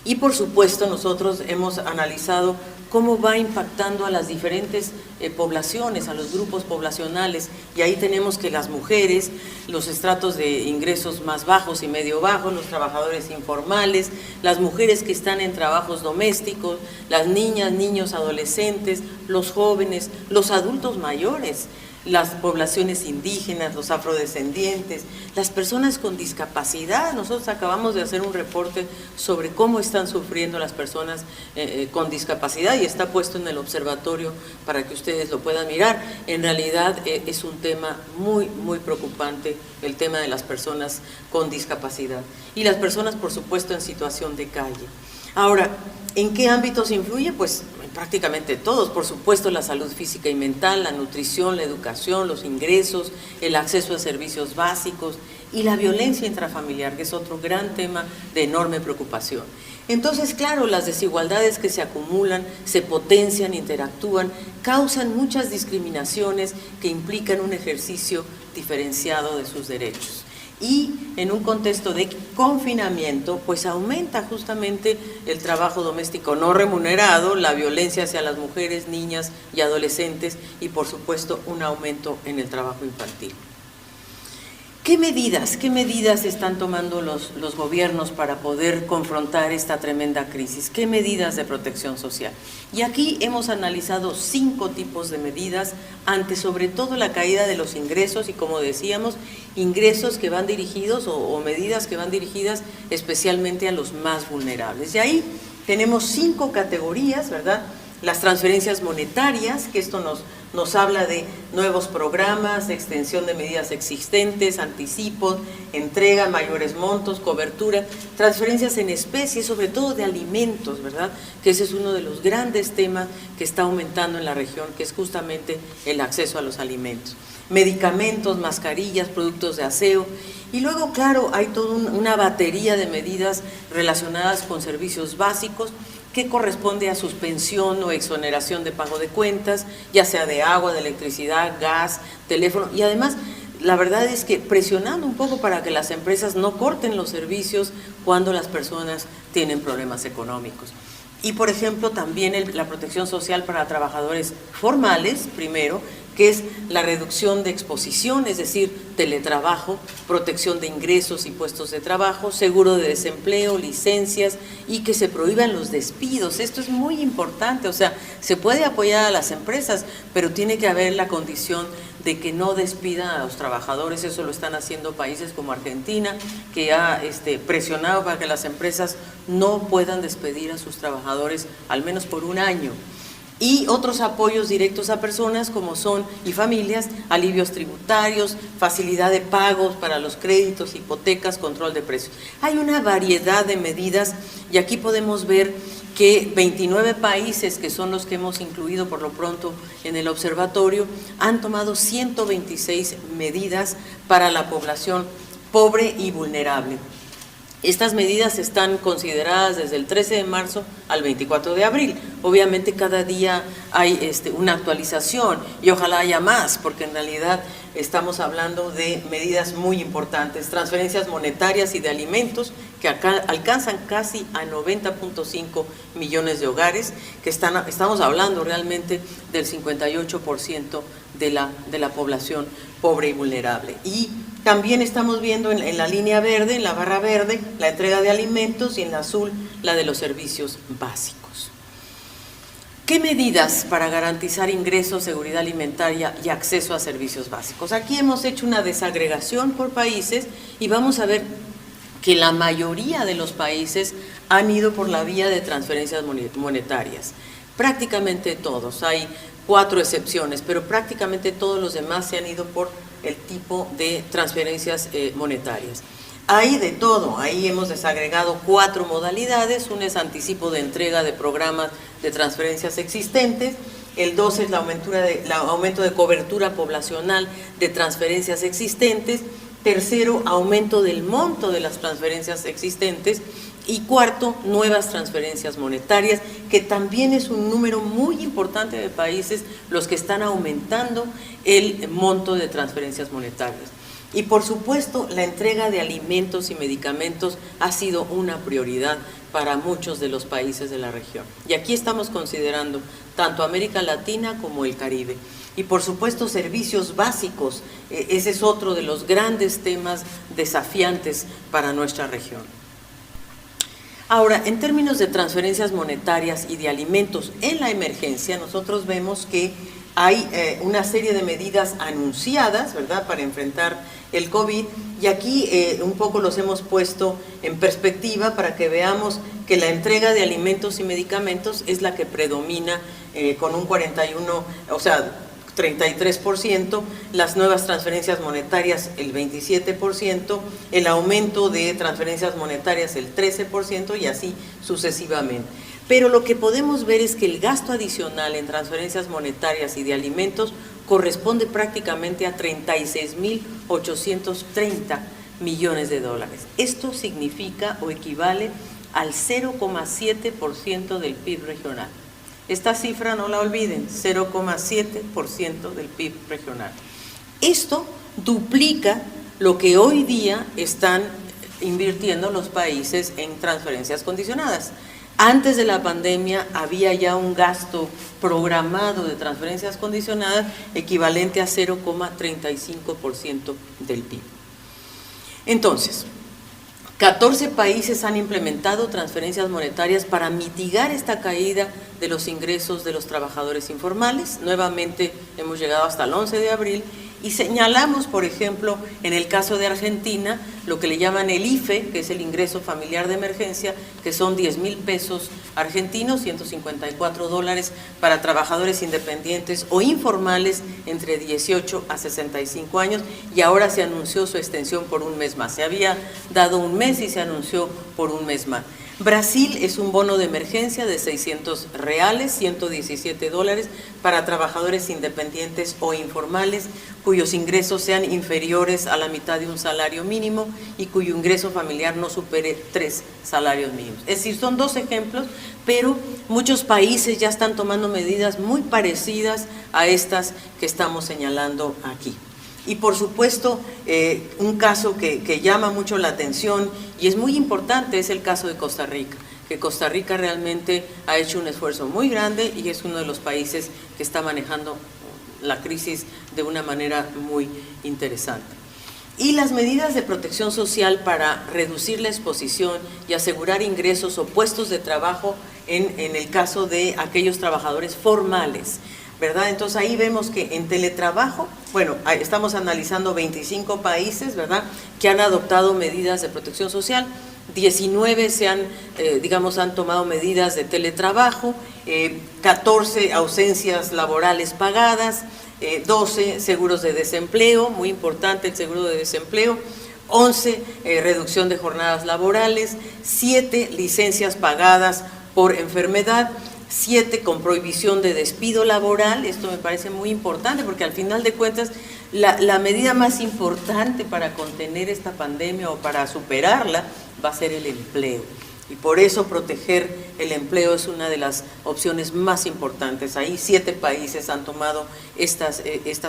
Y por supuesto nosotros hemos analizado cómo va impactando a las diferentes poblaciones, a los grupos poblacionales, y ahí tenemos que las mujeres, los estratos de ingresos más bajos y medio bajos, los trabajadores informales, las mujeres que están en trabajos domésticos, las niñas, niños, adolescentes, los jóvenes, los adultos mayores, las poblaciones indígenas, los afrodescendientes, las personas con discapacidad. Nosotros acabamos de hacer un reporte sobre cómo están sufriendo las personas con discapacidad y está puesto en el observatorio para que ustedes lo puedan mirar. En realidad es un tema muy, muy preocupante, el tema de las personas con discapacidad y las personas, por supuesto, en situación de calle. Ahora, ¿en qué ámbitos influye? Pues prácticamente todos, por supuesto, la salud física y mental, la nutrición, la educación, los ingresos, el acceso a servicios básicos y la violencia intrafamiliar, que es otro gran tema de enorme preocupación. Entonces, claro, las desigualdades que se acumulan, se potencian, interactúan, causan muchas discriminaciones que implican un ejercicio diferenciado de sus derechos. Y en un contexto de confinamiento, pues aumenta justamente el trabajo doméstico no remunerado, la violencia hacia las mujeres, niñas y adolescentes y por supuesto un aumento en el trabajo infantil. ¿Qué medidas están tomando los gobiernos para poder confrontar esta tremenda crisis? ¿Qué medidas de protección social? Y aquí hemos analizado 5 tipos de medidas ante sobre todo la caída de los ingresos y, como decíamos, ingresos que van dirigidos o medidas que van dirigidas especialmente a los más vulnerables. Y ahí tenemos 5 categorías, ¿verdad? Las transferencias monetarias, que esto nos habla de nuevos programas, extensión de medidas existentes, anticipos, entrega, mayores montos, cobertura, transferencias en especie, sobre todo de alimentos, ¿verdad? Que ese es uno de los grandes temas que está aumentando en la región, que es justamente el acceso a los alimentos. Medicamentos, mascarillas, productos de aseo. Y luego, claro, hay toda una batería de medidas relacionadas con servicios básicos, que corresponde a suspensión o exoneración de pago de cuentas, ya sea de agua, de electricidad, gas, teléfono, y además la verdad es que presionando un poco para que las empresas no corten los servicios cuando las personas tienen problemas económicos. Y por ejemplo también la protección social para trabajadores formales, primero, que es la reducción de exposición, es decir, teletrabajo, protección de ingresos y puestos de trabajo, seguro de desempleo, licencias y que se prohíban los despidos. Esto es muy importante, o sea, se puede apoyar a las empresas, pero tiene que haber la condición de que no despidan a los trabajadores. Eso lo están haciendo países como Argentina, que ha presionado para que las empresas no puedan despedir a sus trabajadores al menos por un año. Y otros apoyos directos a personas como son y familias, alivios tributarios, facilidad de pagos para los créditos, hipotecas, control de precios. Hay una variedad de medidas y aquí podemos ver que 29 países, que son los que hemos incluido por lo pronto en el observatorio, han tomado 126 medidas para la población pobre y vulnerable. Estas medidas están consideradas desde el 13 de marzo al 24 de abril. Obviamente cada día hay una actualización y ojalá haya más, porque en realidad estamos hablando de medidas muy importantes, transferencias monetarias y de alimentos que acá alcanzan casi a 90.5 millones de hogares, que estamos hablando realmente del 58% de la población pobre y vulnerable. Y también estamos viendo en la línea verde, en la barra verde, la entrega de alimentos y en la azul la de los servicios básicos. ¿Qué medidas para garantizar ingresos, seguridad alimentaria y acceso a servicios básicos? Aquí hemos hecho una desagregación por países y vamos a ver que la mayoría de los países han ido por la vía de transferencias monetarias. Prácticamente todos, hay 4 excepciones, pero prácticamente todos los demás se han ido por el tipo de transferencias monetarias. Hay de todo, ahí hemos desagregado 4 modalidades. Una es anticipo de entrega de programas de transferencias existentes, el 2 es el aumento de cobertura poblacional de transferencias existentes, tercero, aumento del monto de las transferencias existentes, y cuarto, nuevas transferencias monetarias, que también es un número muy importante de países los que están aumentando el monto de transferencias monetarias. Y por supuesto, la entrega de alimentos y medicamentos ha sido una prioridad para muchos de los países de la región. Y aquí estamos considerando tanto América Latina como el Caribe. Y por supuesto, servicios básicos, ese es otro de los grandes temas desafiantes para nuestra región. Ahora, en términos de transferencias monetarias y de alimentos en la emergencia, nosotros vemos que hay una serie de medidas anunciadas, ¿verdad?, para enfrentar el COVID, y aquí un poco los hemos puesto en perspectiva para que veamos que la entrega de alimentos y medicamentos es la que predomina con un 33%, las nuevas transferencias monetarias el 27%, el aumento de transferencias monetarias el 13% y así sucesivamente. Pero lo que podemos ver es que el gasto adicional en transferencias monetarias y de alimentos corresponde prácticamente a 36.830 millones de dólares. Esto significa o equivale al 0,7% del PIB regional. Esta cifra no la olviden, 0,7% del PIB regional. Esto duplica lo que hoy día están invirtiendo los países en transferencias condicionadas. Antes de la pandemia había ya un gasto programado de transferencias condicionadas equivalente a 0,35% del PIB. Entonces, 14 países han implementado transferencias monetarias para mitigar esta caída de los ingresos de los trabajadores informales. Nuevamente hemos llegado hasta el 11 de abril y señalamos, por ejemplo, en el caso de Argentina, lo que le llaman el IFE, que es el ingreso familiar de emergencia, que son 10,000 pesos argentinos, 154 dólares para trabajadores independientes o informales entre 18 a 65 años, y ahora se anunció su extensión por un mes más. Se había dado un mes y se anunció por un mes más. Brasil es un bono de emergencia de 600 reales, 117 dólares para trabajadores independientes o informales cuyos ingresos sean inferiores a la mitad de un salario mínimo y cuyo ingreso familiar no supere 3 salarios mínimos. Es decir, son dos ejemplos, pero muchos países ya están tomando medidas muy parecidas a estas que estamos señalando aquí. Y por supuesto, un caso que llama mucho la atención y es muy importante es el caso de Costa Rica, que Costa Rica realmente ha hecho un esfuerzo muy grande y es uno de los países que está manejando la crisis de una manera muy interesante. Y las medidas de protección social para reducir la exposición y asegurar ingresos o puestos de trabajo en el caso de aquellos trabajadores formales, ¿verdad? Entonces ahí vemos que en teletrabajo, bueno, estamos analizando 25 países, ¿verdad?, que han adoptado medidas de protección social. 19 han tomado medidas de teletrabajo, 14 ausencias laborales pagadas, 12 seguros de desempleo, muy importante el seguro de desempleo, 11 reducción de jornadas laborales, 7 licencias pagadas por enfermedad, 7 con prohibición de despido laboral. Esto me parece muy importante porque al final de cuentas la medida más importante para contener esta pandemia o para superarla va a ser el empleo. Y por eso proteger el empleo es una de las opciones más importantes. Ahí 7 países han tomado estas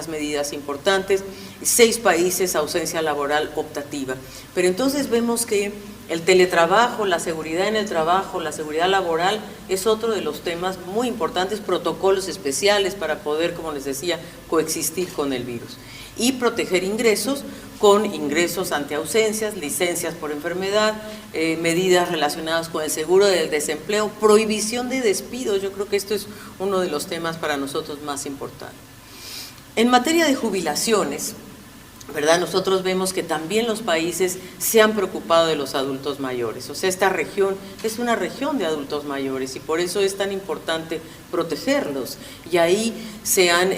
medidas importantes, 6 países ausencia laboral optativa. Pero entonces vemos que el teletrabajo, la seguridad en el trabajo, la seguridad laboral es otro de los temas muy importantes, protocolos especiales para poder, como les decía, coexistir con el virus. Y proteger ingresos con ingresos ante ausencias, licencias por enfermedad, medidas relacionadas con el seguro del desempleo, prohibición de despidos. Yo creo que esto es uno de los temas para nosotros más importantes. En materia de jubilaciones, ¿verdad?, nosotros vemos que también los países se han preocupado de los adultos mayores. O sea, esta región es una región de adultos mayores y por eso es tan importante protegerlos. Y ahí se han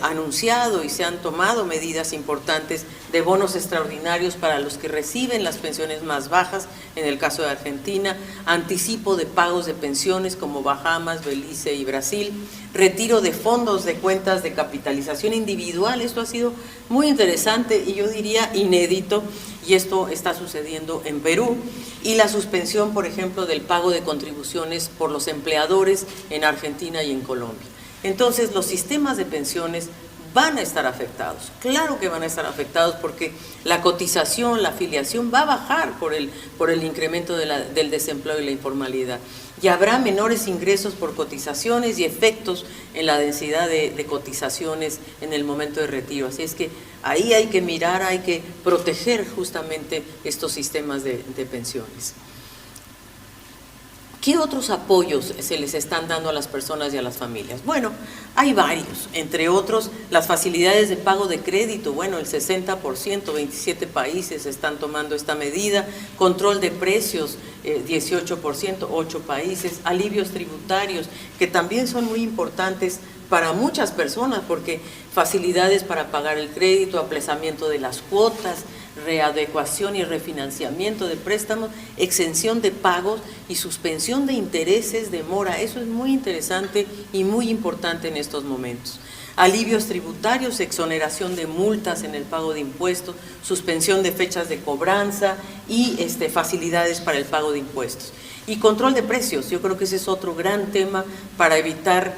anunciado y se han tomado medidas importantes de bonos extraordinarios para los que reciben las pensiones más bajas, en el caso de Argentina, anticipo de pagos de pensiones como Bahamas, Belice y Brasil, retiro de fondos de cuentas de capitalización individual. Esto ha sido muy interesante y yo diría inédito, y esto está sucediendo en Perú, y la suspensión, por ejemplo, del pago de contribuciones por los empleadores en Argentina y en Colombia. Entonces, los sistemas de pensiones van a estar afectados. Claro que van a estar afectados porque la cotización, la afiliación va a bajar por el incremento del desempleo y la informalidad. Y habrá menores ingresos por cotizaciones y efectos en la densidad de cotizaciones en el momento de retiro. Así es que ahí hay que mirar, hay que proteger justamente estos sistemas de pensiones. ¿Qué otros apoyos se les están dando a las personas y a las familias? Bueno, hay varios, entre otros las facilidades de pago de crédito. Bueno, el 60%, 27 países están tomando esta medida. Control de precios, 18%, 8 países. Alivios tributarios, que también son muy importantes para muchas personas, porque facilidades para pagar el crédito, aplazamiento de las cuotas, readecuación y refinanciamiento de préstamos, exención de pagos y suspensión de intereses de mora. Eso es muy interesante y muy importante en estos momentos. Alivios tributarios, exoneración de multas en el pago de impuestos, suspensión de fechas de cobranza y facilidades para el pago de impuestos. Y control de precios, yo creo que ese es otro gran tema para evitar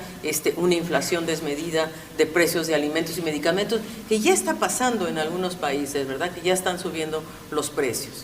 una inflación desmedida de precios de alimentos y medicamentos, que ya está pasando en algunos países, ¿verdad? Que ya están subiendo los precios.